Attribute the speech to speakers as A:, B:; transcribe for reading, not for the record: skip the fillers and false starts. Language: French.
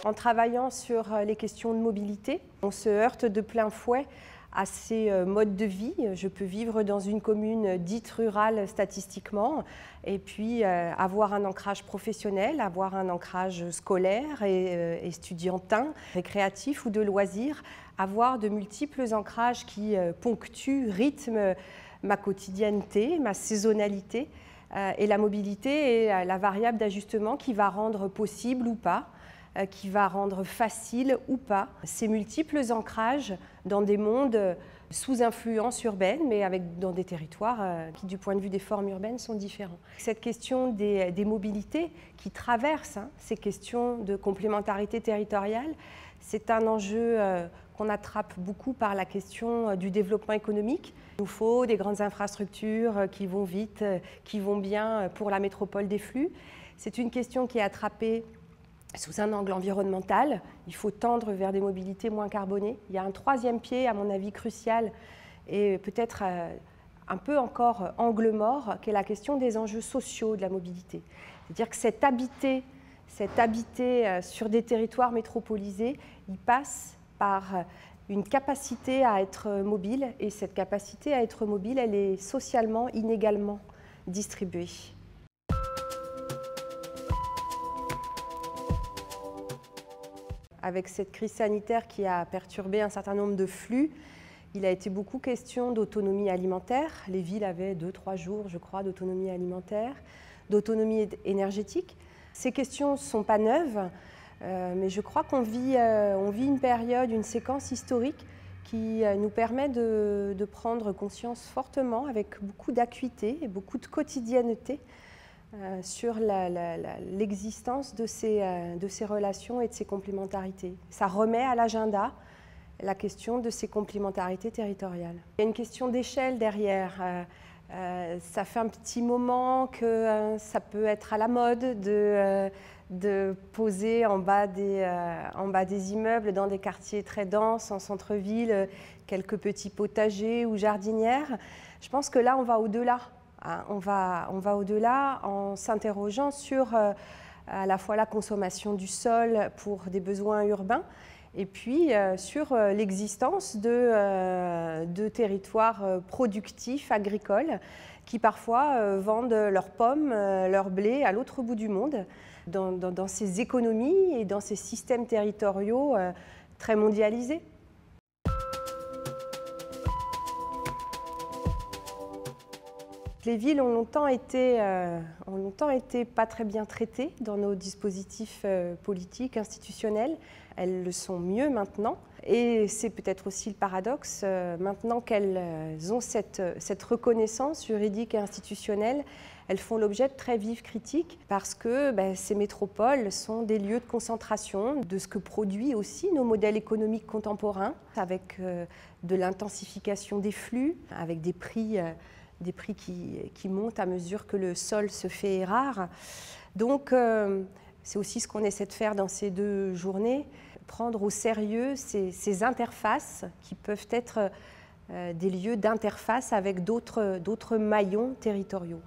A: En travaillant sur les questions de mobilité, on se heurte de plein fouet à ces modes de vie. Je peux vivre dans une commune dite rurale statistiquement et puis avoir un ancrage professionnel, avoir un ancrage scolaire et estudiantin, récréatif ou de loisirs, avoir de multiples ancrages qui ponctuent, rythment ma quotidienneté, ma saisonnalité. Et la mobilité est la variable d'ajustement qui va rendre possible ou pas, qui va rendre facile ou pas ces multiples ancrages dans des mondes sous influence urbaine, mais dans des territoires qui, du point de vue des formes urbaines, sont différents. Cette question des mobilités qui traversent ces questions de complémentarité territoriale, c'est un enjeu qu'on attrape beaucoup par la question du développement économique. Il nous faut des grandes infrastructures qui vont vite, qui vont bien pour la métropole des flux. C'est une question qui est attrapée sous un angle environnemental. Il faut tendre vers des mobilités moins carbonées. Il y a un troisième pied, à mon avis, crucial et peut-être un peu encore angle mort, qui est la question des enjeux sociaux de la mobilité. C'est-à-dire que cet habiter sur des territoires métropolisés, il passe par une capacité à être mobile, et cette capacité à être mobile, elle est socialement inégalement distribuée. Avec cette crise sanitaire qui a perturbé un certain nombre de flux, il a été beaucoup question d'autonomie alimentaire. Les villes avaient 2-3 jours, je crois, d'autonomie alimentaire, d'autonomie énergétique. Ces questions ne sont pas neuves, mais je crois qu'on vit une période, une séquence historique qui nous permet de prendre conscience fortement, avec beaucoup d'acuité et beaucoup de quotidienneté, sur l'existence de ces relations et de ces complémentarités. Ça remet à l'agenda la question de ces complémentarités territoriales. Il y a une question d'échelle derrière. Ça fait un petit moment que ça peut être à la mode de poser en bas des immeubles, dans des quartiers très denses, en centre-ville, quelques petits potagers ou jardinières. Je pense que là, on va au-delà. On va au-delà en s'interrogeant sur à la fois la consommation du sol pour des besoins urbains et puis sur l'existence de territoires productifs, agricoles, qui parfois vendent leurs pommes, leur blé à l'autre bout du monde, dans ces économies et dans ces systèmes territoriaux très mondialisés. Les villes ont longtemps été pas très bien traitées dans nos dispositifs politiques, institutionnels. Elles le sont mieux maintenant. Et c'est peut-être aussi le paradoxe, maintenant qu'elles ont cette reconnaissance juridique et institutionnelle, elles font l'objet de très vives critiques parce que ces métropoles sont des lieux de concentration de ce que produit aussi nos modèles économiques contemporains, avec de l'intensification des flux, avec des prix qui montent à mesure que le sol se fait rare. Donc, c'est aussi ce qu'on essaie de faire dans ces 2 journées, prendre au sérieux ces interfaces qui peuvent être des lieux d'interface avec d'autres maillons territoriaux.